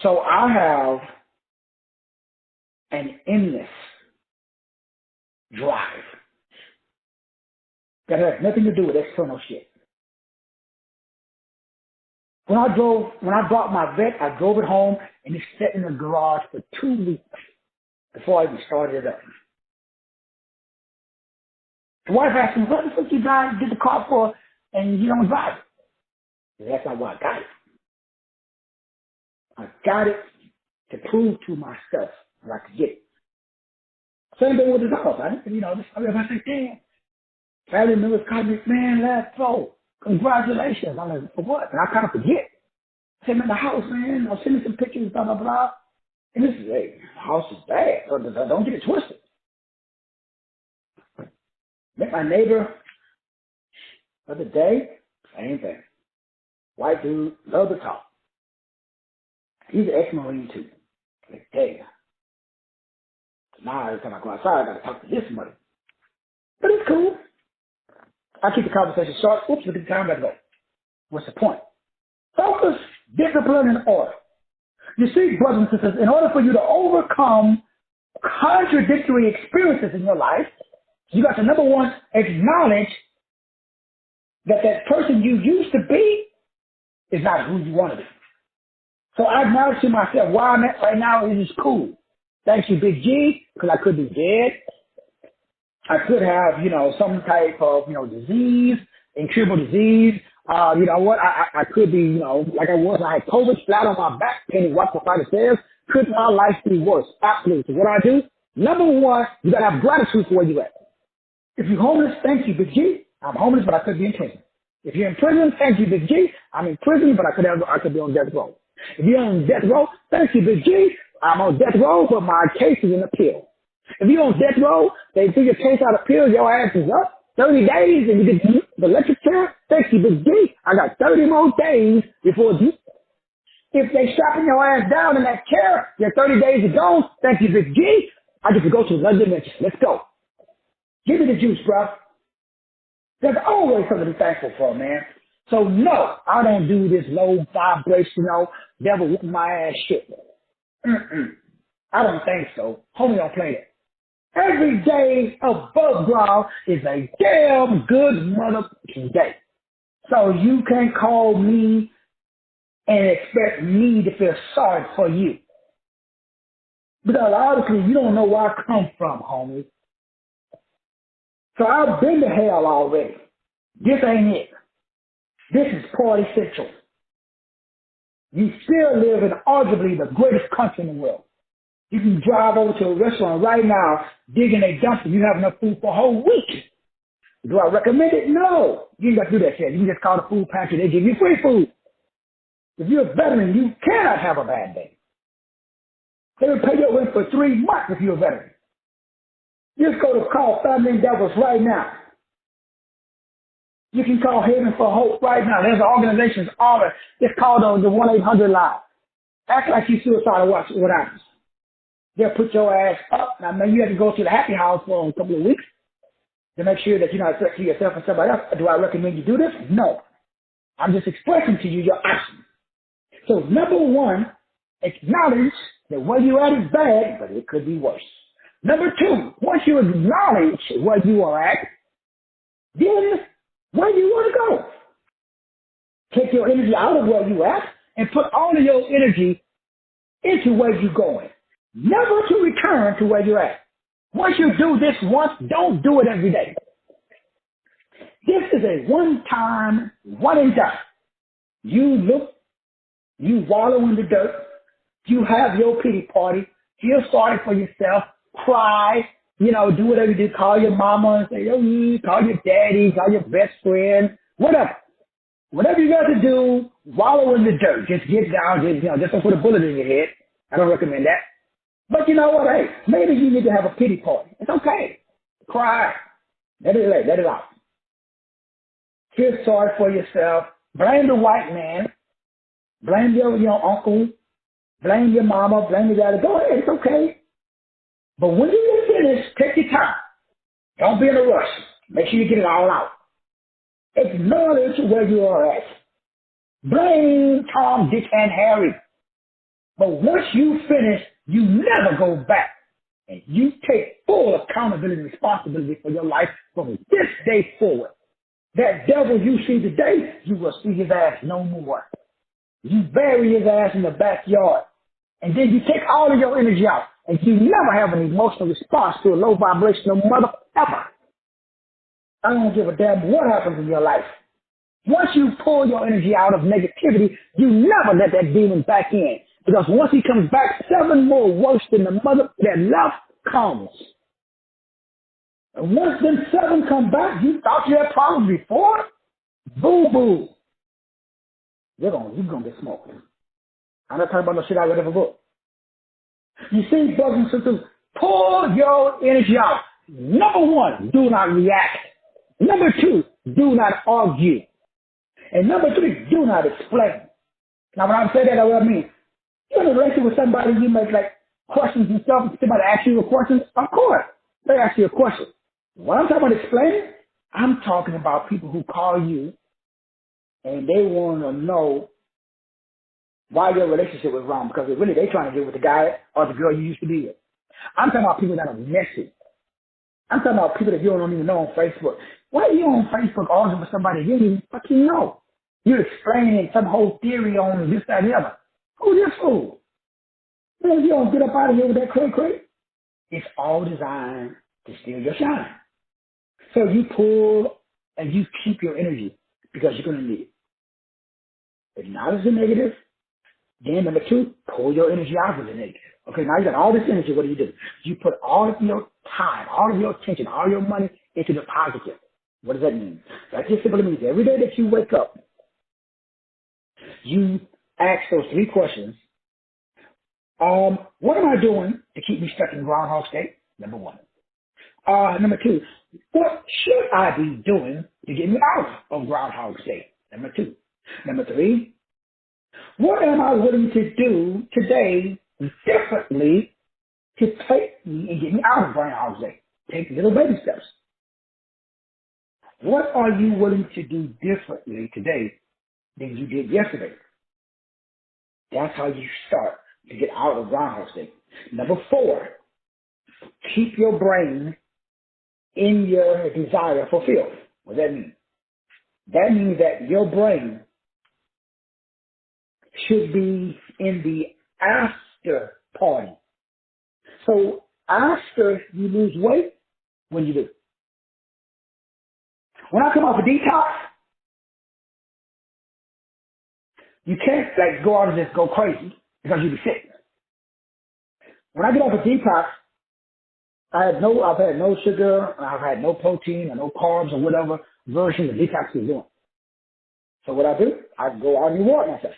So I have an endless drive that has nothing to do with external shit. When I bought my vet, I drove it home and it sat in the garage for 2 weeks before I even started it up. The wife asked me, what the fuck you did the car for and you don't drive it? That's not why I got it. I got it to prove to myself that I could get it. Same thing with the dog. If I say, damn, family members called me, man, last fall. Congratulations. I'm like, for what? And I kind of forget. I said, man, the house, man, I'll send you some pictures, blah, blah, blah. And this is, hey, the house is bad. Don't get it twisted. Met my neighbor the other day, same thing. White dude, love to talk. He's an ex-Marine too. Like, damn. So now every time I go outside, I gotta talk to this mother. But it's cool. I keep the conversation short. Oops, look at the time, I gotta go. What's the point? Focus, discipline, and order. You see, brothers and sisters, in order for you to overcome contradictory experiences in your life, you got to, number one, acknowledge that that person you used to be is not who you want to be. So I acknowledge to myself, where I'm at right now is cool. Thank you, Big G, because I could be dead. I could have, some type of, disease, incurable disease. You know what? I could be, like I had COVID flat on my back, penny walk up the stairs. Could my life be worse? Absolutely. So what I do? Number one, you gotta have gratitude for where you at. If you're homeless, thank you, Big G. I'm homeless, but I could be in prison. If you're in prison, thank you, Big G. I'm in prison, but I could be on death row. If you're on death row, thank you, Big G. I'm on death row, but my case is in appeal. If you're on death row, they do your case out of appeal, your ass is up. 30 days and you get the electric chair. Thank you, Big G. I got 30 more days before you. If they strapping your ass down in that chair, your 30 days are gone. Thank you, Big G. I get to go to another dimension. Let's go. Give me the juice, bro. There's always something to be thankful for, man. So no, I don't do this low vibrational devil whooping my ass shit. I don't think so. Homie don't play that. Every day above ground is a damn good motherfucking day. So you can't call me and expect me to feel sorry for you. Because obviously you don't know where I come from, homie. So I've been to hell already. This ain't it. This is party central. You still live in arguably the greatest country in the world. You can drive over to a restaurant right now, dig in a dumpster, you have enough food for a whole week. Do I recommend it? No. You ain't got to do that shit. You can just call the food pantry, they give you free food. If you're a veteran, you cannot have a bad day. They will pay your rent for 3 months if you're a veteran. Just go to call Family Devils right now. You can call Haven for Hope right now. There's an organization, it's called the 1-800 line. Act like you suicidal, watch what happens. They'll put your ass up. Now, man, you have to go to the happy house for a couple of weeks to make sure that you're not a threat to yourself and somebody else. Do I recommend you do this? No. I'm just expressing to you your options. So, number one, acknowledge that where you're at is bad, but it could be worse. Number two, once you acknowledge where you are at, then where do you want to go? Take your energy out of where you're at and put all of your energy into where you're going. Never to return to where you're at. Once you do this once, don't do it every day. This is a one-time, one and done. You look, you wallow in the dirt, you have your pity party, feel sorry for yourself, cry, do whatever you do, call your mama and say, call your daddy, call your best friend, whatever. Whatever you got to do, wallow in the dirt. Just get down, just don't put a bullet in your head. I don't recommend that. But you know what? Hey, maybe you need to have a pity party. It's okay. Cry. Let it out. Feel sorry for yourself. Blame the white man. Blame your uncle. Blame your mama. Blame your daddy. Go ahead. It's okay. But when you get finished, take your time. Don't be in a rush. Make sure you get it all out. Acknowledge where you are at. Blame Tom, Dick, and Harry. But once you finish, you never go back. And you take full accountability and responsibility for your life from this day forward. That devil you see today, you will see his ass no more. You bury his ass in the backyard. And then you take all of your energy out. And you never have an emotional response to a low vibrational mother ever. I don't give a damn what happens in your life. Once you pull your energy out of negativity, you never let that demon back in. Because once he comes back, 7 more worse than the mother that left comes. And once them 7 come back, you thought you had problems before? Boo-boo. You're gonna get smoked. I'm not talking about no shit I read of a book. You see, brothers and sisters, pull your energy out. Number 1, do not react. Number 2, do not argue. And number 3, do not explain. Now, when I say that, what I mean, you're in a relationship with somebody, you make like questions and stuff. Somebody asks you a question, of course, they ask you a question. When I'm talking about explaining, I'm talking about people who call you and they want to know why your relationship was wrong because they trying to get with the guy or the girl you used to be with. I'm talking about people that are messy. I'm talking about people that you don't even know on Facebook. Why are you on Facebook arguing with somebody you don't even fucking know? You're explaining some whole theory on this, that, and the other. Who's this fool? Man, you don't get up out of here with that cray. It's all designed to steal your shine. So you pull and you keep your energy because you're going to need it. Acknowledge the negative. Then number 2, pull your energy out of the negative. Okay, now you got all this energy. What do? You put all of your time, all of your attention, all your money into the positive. What does that mean? That just simply means every day that you wake up, you ask those 3 questions. What am I doing to keep me stuck in Groundhog State? Number 1. Number 2, what should I be doing to get me out of Groundhog State? Number 2. Number 3, what am I willing to do today differently to take me and get me out of Groundhog State? Take little baby steps. What are you willing to do differently today than you did yesterday? That's how you start to get out of Groundhog State. Number 4, keep your brain in your desire fulfilled. What does that mean? That means that your brain should be in the after party. So after you lose weight, what do? When I come off a detox, you can't like go out and just go crazy because you'll be sick. When I get off a detox, I've had no sugar, I've had no protein or no carbs or whatever version the detox is doing. So what I do, I go out and reward myself.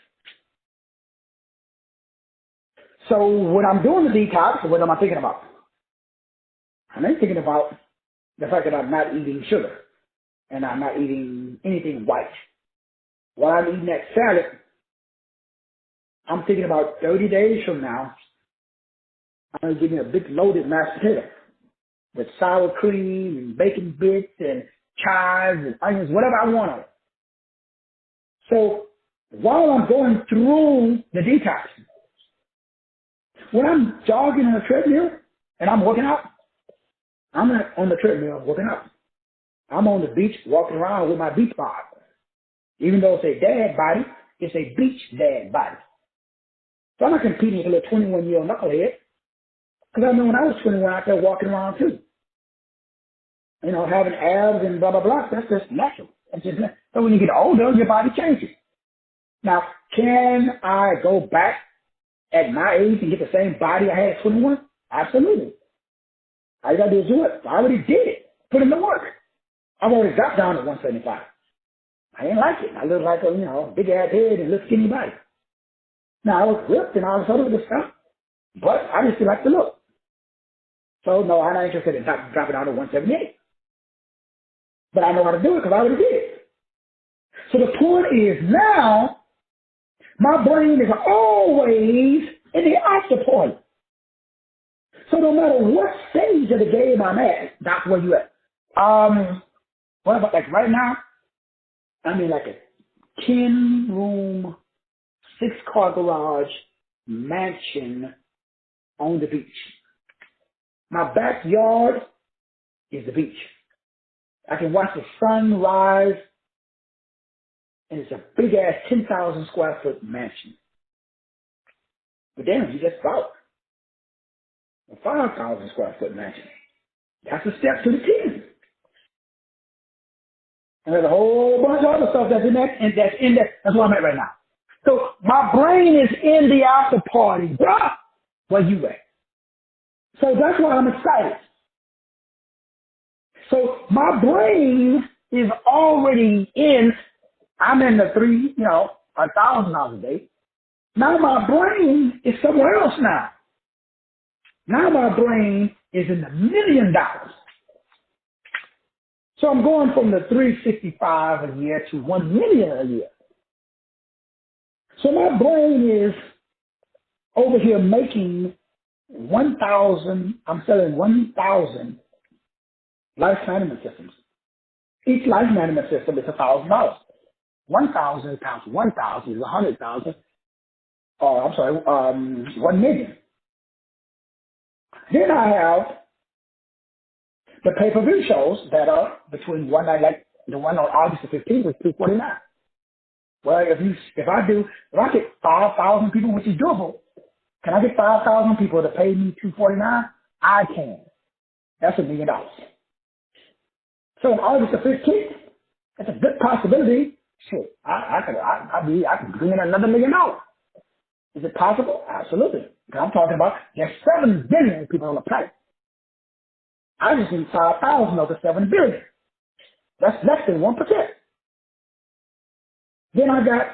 So when I'm doing the detox, what am I thinking about? I'm not thinking about the fact that I'm not eating sugar and I'm not eating anything white. While I'm eating that salad, I'm thinking about 30 days from now, I'm going to give me a big loaded mashed potato with sour cream and bacon bits and chives and onions, whatever I want on it. So while I'm going through the detox, when I'm jogging on the treadmill and I'm working out, I'm not on the treadmill working out. I'm on the beach walking around with my beach bod. Even though it's a dad body, it's a beach dad body. So I'm not competing with a 21-year-old knucklehead. Because I know when I was 21, I kept walking around too. You know, having abs and blah, blah, blah. That's just natural. That's just natural. So when you get older, your body changes. Now, can I go back at my age and get the same body I had at 21? Absolutely. All you got to do is do it. I already did it. Put in the work. I've already got down to 175. I didn't like it. I looked like a, big ass head and little skinny body. Now, I was ripped and all this other good stuff, but I just like the look. So, no, I'm not interested in dropping down to 178. But I know how to do it because I already did it. So the point is now, my brain is always in the after party. So no matter what stage of the game I'm at, that's where you at. What about like right now? I'm in like a 10-room, 6-car garage mansion on the beach. My backyard is the beach. I can watch the sun rise, and it's a big ass 10,000 square foot mansion. But damn, you just bought a 5,000 square foot mansion. That's a step to the 10. And there's a whole bunch of other stuff that's in that, and that's in that. That's where I'm at right now. So my brain is in the after party, bruh. Where you at? So that's why I'm excited. So my brain is already in. I'm in the $1,000 a day. Now my brain is somewhere else now. Now my brain is in the $1 million. So I'm going from the 365 a year to 1 million a year. So my brain is over here making 1,000. I'm selling 1,000 life management systems. Each life management system is $1,000. 1,000 times 1,000 is 100,000. 1 million. Then I have the pay-per-view shows that are between one night, like the one on August the 15th was $249. Well, if I get 5,000 people, which is doable, can I get 5,000 people to pay me $249? I can. That's $1 million. So on August the 15th, that's a good possibility. Shit, I could bring in another $1 million. Is it possible? Absolutely. Because I'm talking about there's 7 billion people on the planet. I just need 5,000 of the 7 billion. That's less than 1%. Then I got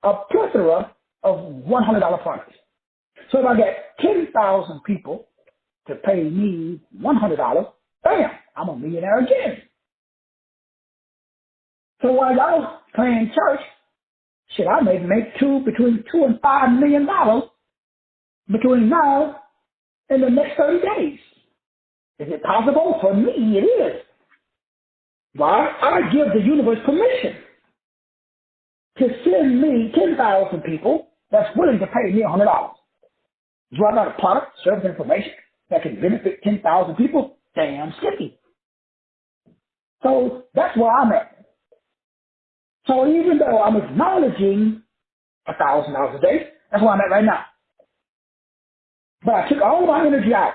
a plethora of $100 products. So if I get 10,000 people to pay me $100, bam, I'm a millionaire again. So while y'all playing church, shit, I may make between $2 and $5 million between now and the next 30 days. Is it possible? For me, it is. Why? I give the universe permission to send me 10,000 people that's willing to pay me $100. Do I got a product, service, information that can benefit 10,000 people? Damn sticky. So that's where I'm at. So even though I'm acknowledging $1,000 a day, that's where I'm at right now. But I took all of my energy out.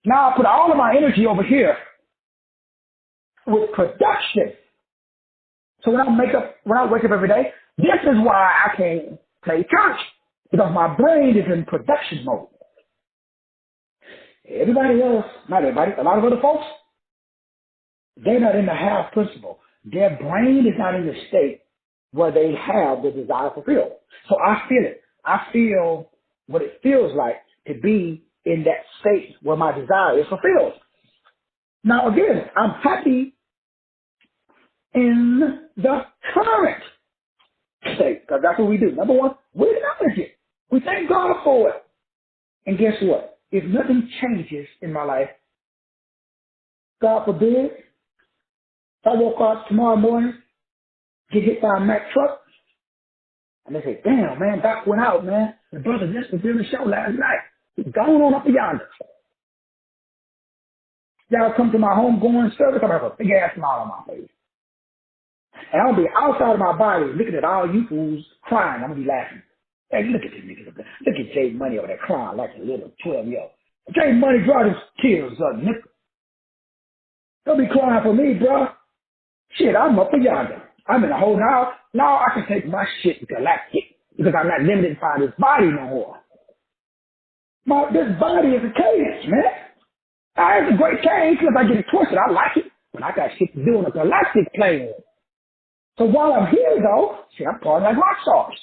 Now I put all of my energy over here with production. So when I wake up every day, this is why I can't play church. Because my brain is in production mode. Everybody else, not everybody, a lot of other folks, they're not in the have principle. Their brain is not in the state where they have the desire fulfilled. So I feel it. I feel what it feels like to be in that state where my desire is fulfilled. Now again, I'm happy in the current state, because that's what we do. Number one, we acknowledge it. We thank God for it. And guess what? If nothing changes in my life, God forbid, if I woke up tomorrow morning, get hit by a Mack truck, and they say, damn, man, Doc went out, man. The brother just was doing the show last night. He's going on up yonder. Y'all come to my homegoing service, I'm going to have a big ass smile on my face. And I'll be outside of my body looking at all you fools crying. I'm going to be laughing. Hey, look at this nigga up there. Look at Jay Money over there crying like a little 12-year-old. Jay Money, draw his tears up, nigga. Don't be crying for me, bro. Shit, I'm up yonder. I'm in a whole now. Now I can take my shit to galactic because I'm not limited by this body no more. This body is a cage, man. It's a great cage because I get it twisted. I like it, but I got shit to do on a galactic plane. So while I'm here, though, see, I'm partying like rock stars.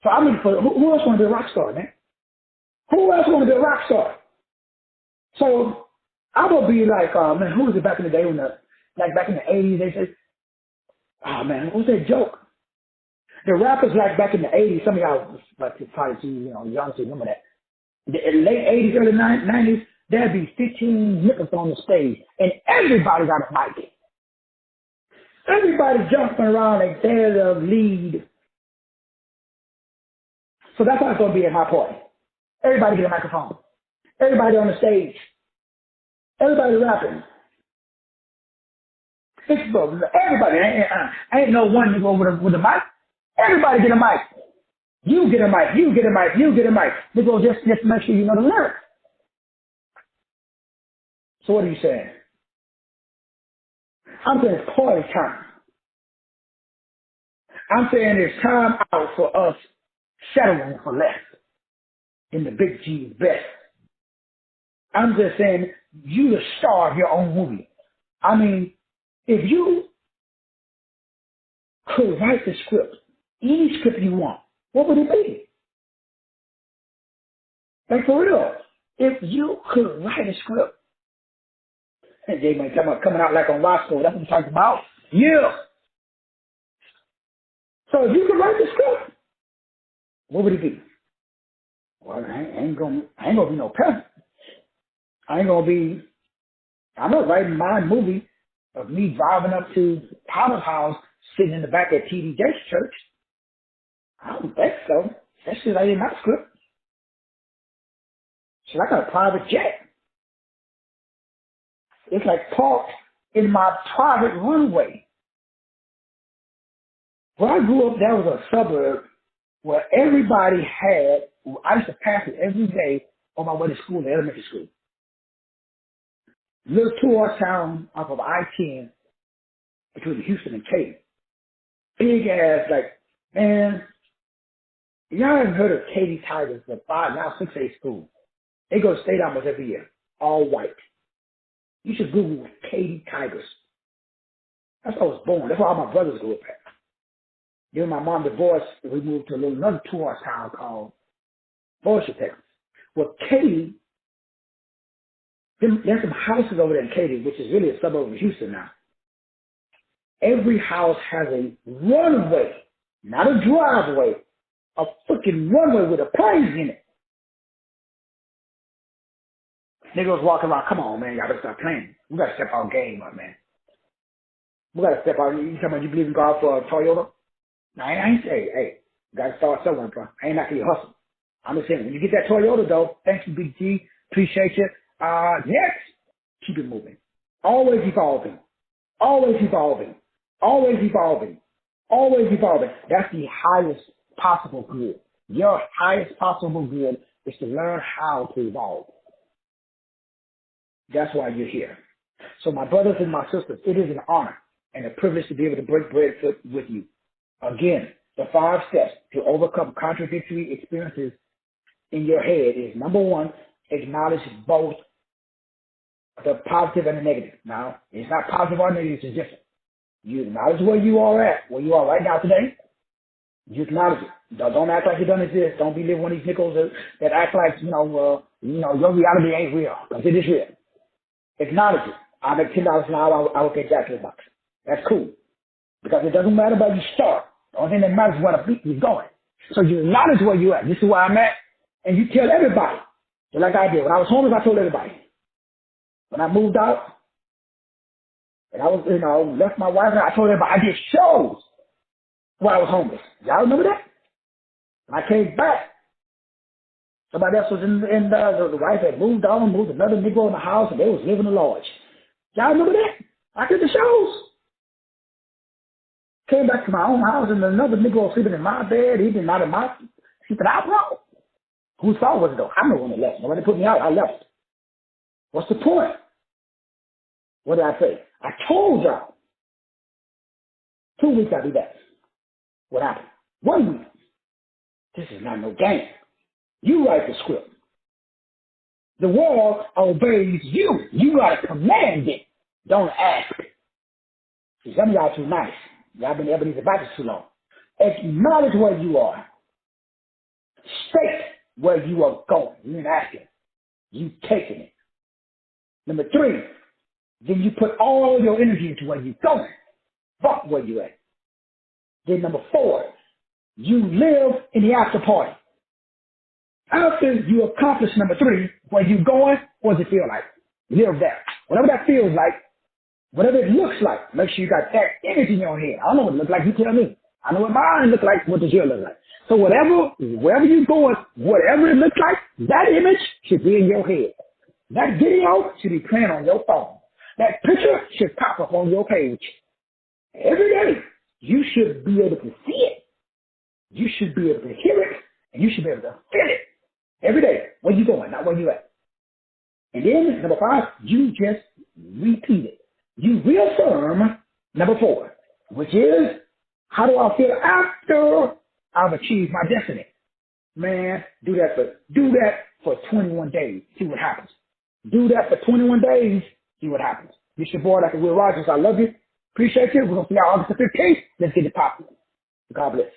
So I'm looking for who else want to be a rock star, man? Who else want to be a rock star? So I will be like, man, who was it back in the day when back in the 80s, they said, oh man, what was that joke? The rappers like back in the 80s, some of y'all like to probably see, young to remember that. The late 80s, early 90s, there'd be 15 niggas on the stage, and everybody got a mic. Everybody jumping around like they're the lead. So that's how it's going to be at my party. Everybody get a microphone. Everybody on the stage. Everybody rapping. Everybody. Ain't no one to go with a mic. Everybody get a mic. You get a mic. You get a mic. You get a mic. We go just make sure you know the lyrics. So what are you saying? I'm saying it's party time. I'm saying it's time out for us settling for less in the big G's best. I'm just saying you the star of your own movie. I mean, if you could write the script, any script you want, what would it be? Like for real, if you could write a script, and they might come up coming out like on Roscoe, that's what I'm talking about. Yeah. So if you could write the script, what would it be? Well, I ain't gonna be no peasant. I'm not writing my movie of me driving up to Potter's house, sitting in the back at T.D. Jakes' church. I don't think so. That shit ain't in my script. Shit, I got a private jet. It's like parked in my private runway. Where I grew up, there was a suburb where everybody had, I used to pass it every day on my way to school, to elementary school. Little tour town off of I-10 between Houston and Katy. Big ass, like, man, y'all haven't heard of Katy Tigers, the 5, now 6A school. They go to state almost every year, all white. You should Google Katy Tigers. That's where I was born. That's where all my brothers grew up at. Then my mom divorced, and we moved to another tourist town called Bossier, Texas. Well, Katy, there's some houses over there in Katy, which is really a suburb of Houston now. Every house has a runway, not a driveway, a freaking runway with a plane in it. Niggas walking around, come on, man, y'all better stop playing. We gotta step our game up, man. We gotta step out. You talking about you believe in God for a Toyota? Now, I ain't saying, hey, you gotta start somewhere, bro. I ain't knocking your hustle. I'm just saying, when you get that Toyota, though, thank you, Big G. Appreciate you. Next, keep it moving. Always evolving. Always evolving. Always evolving. Always evolving. That's the highest possible good. Your highest possible good is to learn how to evolve. That's why you're here. So my brothers and my sisters, it is an honor and a privilege to be able to break bread with you. Again, the 5 steps to overcome contradictory experiences in your head is, number 1, acknowledge both the positive and the negative. Now, it's not positive or negative, it's different. You acknowledge where you are at, where you are right now today. You acknowledge it. Don't act like you don't exist. Don't be living one of these nickels that act like, your reality ain't real, because it is real. Acknowledge it. I make $10 an hour, I will get Jack in the box. That's cool. Because it doesn't matter about you start. The only thing that matters is where the beat is going. So you acknowledge where you at. This is where I'm at. And you tell everybody. So like I did. When I was homeless, I told everybody. When I moved out, and I was, left my wife, and I told everybody. I did shows while I was homeless. Y'all remember that? When I came back, somebody else was the wife had moved on, moved another Negro in the house, and they was living in the lodge. Y'all remember that? I did the shows. Came back to my own house, and another Negro sleeping in my bed. He did not in my sleeping out, bro. Whose fault was it, though? I'm the one that left. Nobody put me out. I left. What's the point? What did I say? I told y'all. 2 weeks I'll be back. What happened? 1 week. This is not no game. You write the script. The world obeys you. You gotta command it. Don't ask. See, some of y'all too nice. Y'all been Ebenezer Baptist too long. Acknowledge where you are. State where you are going. You ain't asking. You taking it. Number 3, then you put all your energy into where you're going. Fuck where you at. Then number 4, you live in the after party. After you accomplish number 3, where you going, what does it feel like? Live there. Whatever that feels like, whatever it looks like, make sure you got that image in your head. I don't know what it looks like, you tell me. I know what mine looks like, what does yours look like? So wherever you're going, whatever it looks like, that image should be in your head. That video should be playing on your phone. That picture should pop up on your page. Every day, you should be able to see it. You should be able to hear it. And you should be able to feel it. Every day, where you going, not where you at. And then, number 5, you just repeat it. You reaffirm number 4, which is, How do I feel after I've achieved my destiny? Man, do that for 21 days. See what happens. Do that for 21 days. See what happens. This your boy, Dr. Will Rogers. I love you. Appreciate you. We're going to see you August the 15th. Let's get it popping. God bless.